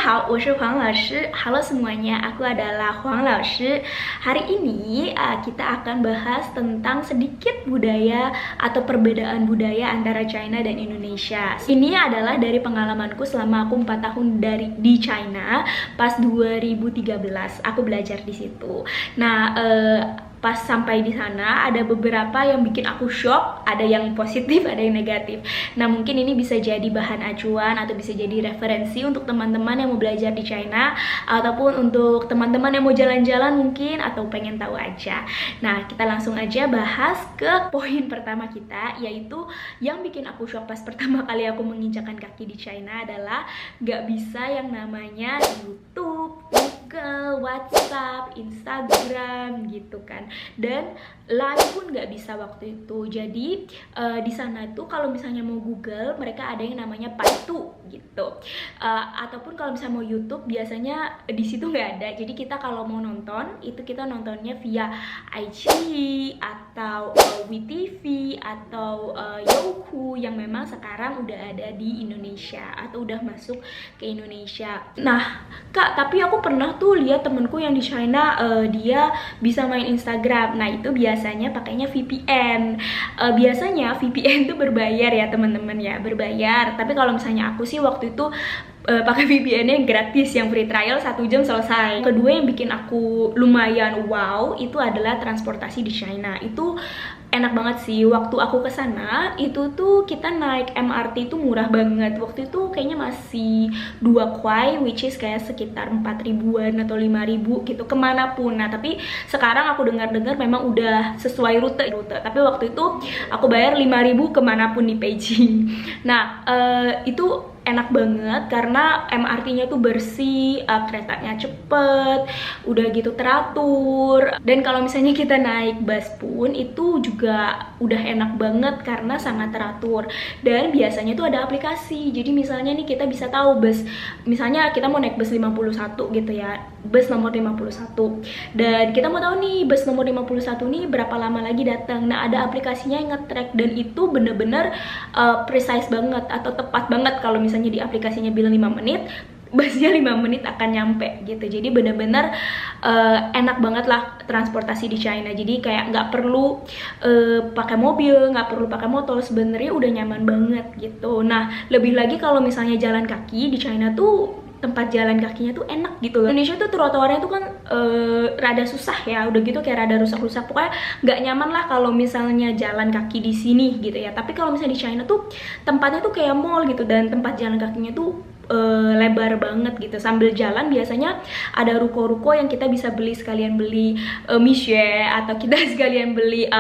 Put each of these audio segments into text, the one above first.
好，我是黄老师. Halo semuanya, aku adalah Huang Laoshi. Hari ini kita akan bahas tentang sedikit budaya atau perbedaan budaya antara China dan Indonesia. Ini adalah dari pengalamanku selama aku 4 tahun di China. Pas 2013 aku belajar di situ. Nah, pas sampai di sana ada beberapa yang bikin aku shock, ada yang positif, ada yang negatif. Nah, mungkin ini bisa jadi bahan acuan atau bisa jadi referensi untuk teman-teman yang mau belajar di China, ataupun untuk teman-teman yang mau jalan-jalan mungkin atau pengen tahu aja. Nah, kita langsung aja bahas ke poin pertama kita, yaitu yang bikin aku shock pas pertama kali aku menginjakan kaki di China adalah gak bisa yang namanya YouTube, Google, WhatsApp, Instagram gitu kan. Dan Line pun nggak bisa waktu itu. Jadi di sana itu kalau misalnya mau Google, mereka ada yang namanya Baidu gitu. Ataupun kalau misalnya mau YouTube, biasanya di situ nggak ada. Jadi kita kalau mau nonton, itu kita nontonnya via iQIYI atau WeTV atau Youku yang memang sekarang udah ada di Indonesia atau udah masuk ke Indonesia. Nah, Kak, tapi aku pernah tuh lihat temenku yang di China, dia bisa main Instagram. Nah, itu biasanya pakainya VPN. Biasanya VPN tuh berbayar ya teman-teman ya, berbayar. Tapi kalau misalnya aku sih waktu itu pakai VPN-nya yang gratis, yang free trial 1 jam selesai. Kedua yang bikin aku lumayan wow itu adalah transportasi di China. Itu enak banget sih. Waktu aku ke sana itu tuh kita naik MRT itu murah banget. Waktu itu kayaknya masih 2 kuai, which is kayak sekitar 4 ribuan atau 5 ribu gitu kemanapun. Nah, tapi sekarang aku dengar-dengar memang udah sesuai rute. Tapi waktu itu aku bayar 5 ribu kemanapun di Beijing. Nah, itu enak banget karena MRT-nya tuh bersih, keretanya cepet, udah gitu teratur. Dan kalau misalnya kita naik bus pun itu juga udah enak banget karena sangat teratur. Dan biasanya tuh ada aplikasi. Jadi misalnya nih kita bisa tahu bus, misalnya kita mau naik bus 51 gitu ya, bus nomor 51. Dan kita mau tahu nih bus nomor 51 nih berapa lama lagi datang. Nah, ada aplikasinya yang nge-track dan itu bener-bener precise banget atau tepat banget. Kalau misalnya di aplikasinya bilang 5 menit, busnya 5 menit akan nyampe gitu. Jadi bener-bener enak banget lah transportasi di China. Jadi kayak nggak perlu pakai mobil, nggak perlu pakai motor, sebenarnya udah nyaman banget gitu. Nah, lebih lagi kalau misalnya jalan kaki di China tuh tempat jalan kakinya tuh enak gitu loh. Indonesia tuh trotoarnya tuh kan rada susah ya, udah gitu kayak rada rusak-rusak. Pokoknya nggak nyaman lah kalau misalnya jalan kaki di sini gitu ya. Tapi kalau misalnya di China tuh tempatnya tuh kayak mall gitu, dan tempat jalan kakinya tuh lebar banget gitu. Sambil jalan biasanya ada ruko-ruko yang kita bisa beli, sekalian beli mishue, atau kita sekalian beli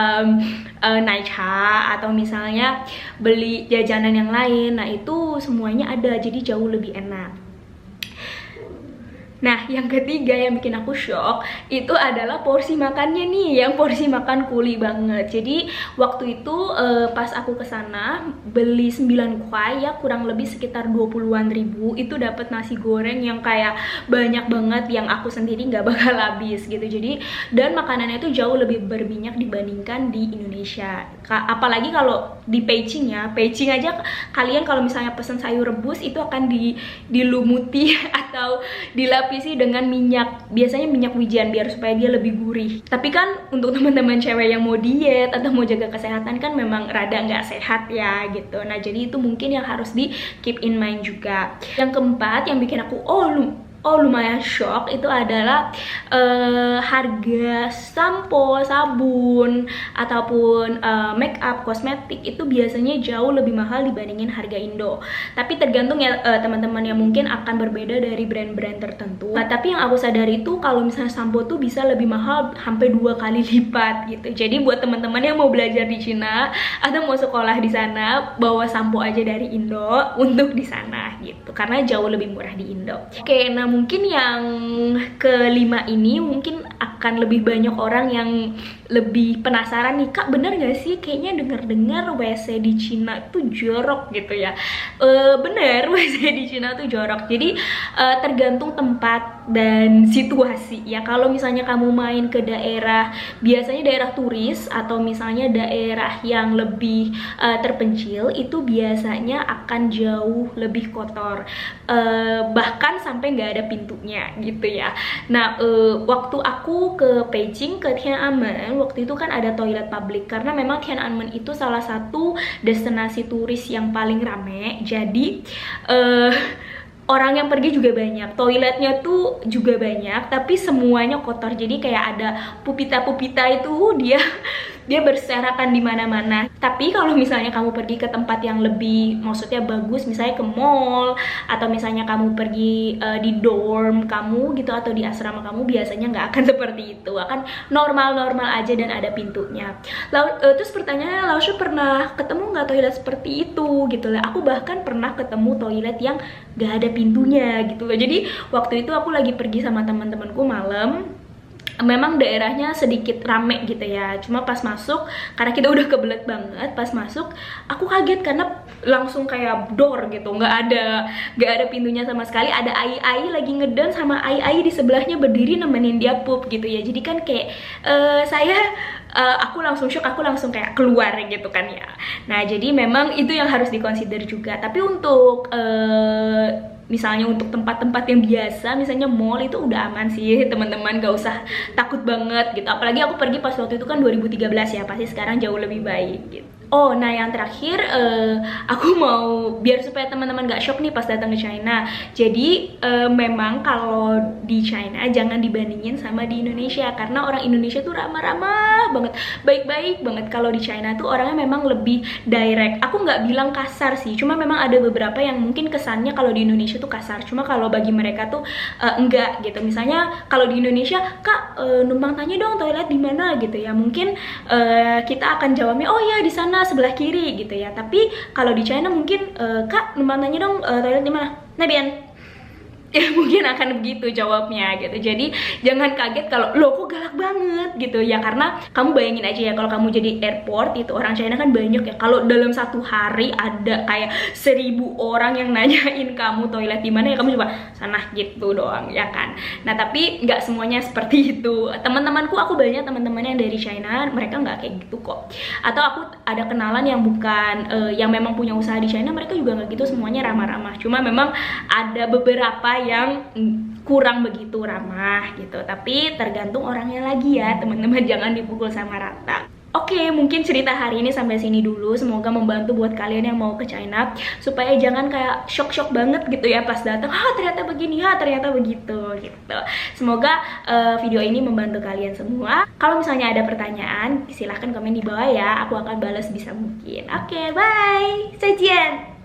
naicha, atau misalnya beli jajanan yang lain. Nah, itu semuanya ada, jadi jauh lebih enak. Nah, yang ketiga yang bikin aku shock itu adalah porsi makannya nih, yang porsi makan kuli banget. Jadi waktu itu pas aku kesana beli 9 kuai ya, kurang lebih sekitar 20-an ribu, itu dapat nasi goreng yang kayak banyak banget, yang aku sendiri nggak bakal habis gitu. Jadi dan makanannya itu jauh lebih berminyak dibandingkan di Indonesia. Apalagi kalau di Beijing ya, Beijing aja kalian kalau misalnya pesen sayur rebus itu akan dilumuti atau dilapisi dengan minyak, biasanya minyak wijen biar supaya dia lebih gurih. Tapi kan untuk teman-teman cewek yang mau diet atau mau jaga kesehatan kan memang rada nggak sehat ya gitu. Nah, jadi itu mungkin yang harus di keep in mind juga. Yang keempat yang bikin aku lumayan shock itu adalah harga sampo, sabun, ataupun make up, kosmetik itu biasanya jauh lebih mahal dibandingin harga Indo. Tapi tergantung ya teman-teman, yang mungkin akan berbeda dari brand-brand tertentu. Nah, tapi yang aku sadari itu kalau misalnya sampo tuh bisa lebih mahal sampai 2 kali lipat gitu. Jadi buat teman-teman yang mau belajar di Cina atau mau sekolah di sana, bawa sampo aja dari Indo untuk di sana gitu, karena jauh lebih murah di Indo. Oke, nah mungkin yang kelima ini mungkin akan lebih banyak orang yang lebih penasaran nih, Kak, bener gak sih kayaknya dengar-dengar WC di Cina tuh jorok gitu ya. Bener, WC di Cina tuh jorok. Jadi tergantung tempat dan situasi ya. Kalau misalnya kamu main ke daerah, biasanya daerah turis atau misalnya daerah yang lebih terpencil, itu biasanya akan jauh lebih kotor, bahkan sampai nggak ada pintunya gitu ya. Nah, waktu aku ke Beijing, ke Tiananmen, waktu itu kan ada toilet publik karena memang Tiananmen itu salah satu destinasi turis yang paling rame. Jadi orang yang pergi juga banyak, toiletnya tuh juga banyak, tapi semuanya kotor. Jadi kayak ada pupita-pupita itu dia berserakan di mana-mana. Tapi kalau misalnya kamu pergi ke tempat yang lebih, maksudnya bagus, misalnya ke mall atau misalnya kamu pergi di dorm kamu gitu atau di asrama kamu, biasanya nggak akan seperti itu, akan normal-normal aja dan ada pintunya. Lalu terus pertanyaannya, Laushu pernah ketemu nggak toilet seperti itu gitu lah? Aku bahkan pernah ketemu toilet yang nggak ada pintunya gitu loh. Jadi waktu itu aku lagi pergi sama teman-temanku malam, memang daerahnya sedikit rame gitu ya. Cuma pas masuk, karena kita udah kebelet banget, pas masuk aku kaget karena langsung kayak door gitu, nggak ada pintunya sama sekali. Ada ai lagi ngeden sama ai di sebelahnya berdiri nemenin dia pup gitu ya. Jadi kan kayak aku langsung shock, aku langsung kayak keluar gitu kan ya. Nah, jadi memang itu yang harus dikonsider juga. Tapi untuk misalnya untuk tempat-tempat yang biasa, misalnya mall, itu udah aman sih teman-teman, gak usah takut banget gitu. Apalagi aku pergi pas waktu itu kan 2013 ya, pasti sekarang jauh lebih baik gitu. Oh, nah yang terakhir, aku mau biar supaya teman-teman gak shock nih pas datang ke China. Jadi memang kalau di China jangan dibandingin sama di Indonesia, karena orang Indonesia tuh ramah-ramah banget, baik-baik banget. Kalau di China tuh orangnya memang lebih direct. Aku nggak bilang kasar sih, cuma memang ada beberapa yang mungkin kesannya kalau di Indonesia tuh kasar, cuma kalau bagi mereka tuh enggak gitu. Misalnya kalau di Indonesia, Kak, numpang tanya dong toilet di mana gitu ya, mungkin kita akan jawabnya, oh ya di sana sebelah kiri gitu ya. Tapi kalau di China mungkin, Kak, numpang tanya dong toilet di mana? Nabian. Ya mungkin akan begitu jawabnya gitu. Jadi jangan kaget kalau lo kok galak banget gitu ya, karena kamu bayangin aja ya, kalau kamu jadi airport itu, orang China kan banyak ya. Kalau dalam satu hari ada kayak 1000 orang yang nanyain kamu toilet di mana, ya kamu coba sana gitu doang ya kan. Nah, tapi nggak semuanya seperti itu. Teman-temanku, aku banyak teman-teman yang dari China, mereka nggak kayak gitu kok. Atau aku ada kenalan yang bukan yang memang punya usaha di China, mereka juga nggak gitu, semuanya ramah-ramah. Cuma memang ada beberapa yang kurang begitu ramah gitu. Tapi tergantung orangnya lagi ya teman-teman, jangan dipukul sama rata. Oke, mungkin cerita hari ini sampai sini dulu. Semoga membantu buat kalian yang mau ke China, supaya jangan kayak shock-shock banget gitu ya pas datang, ternyata begini, ternyata begitu gitu. Semoga video ini membantu kalian semua. Kalau misalnya ada pertanyaan, silahkan komen di bawah ya, aku akan balas bisa mungkin. Oke, bye, 再见.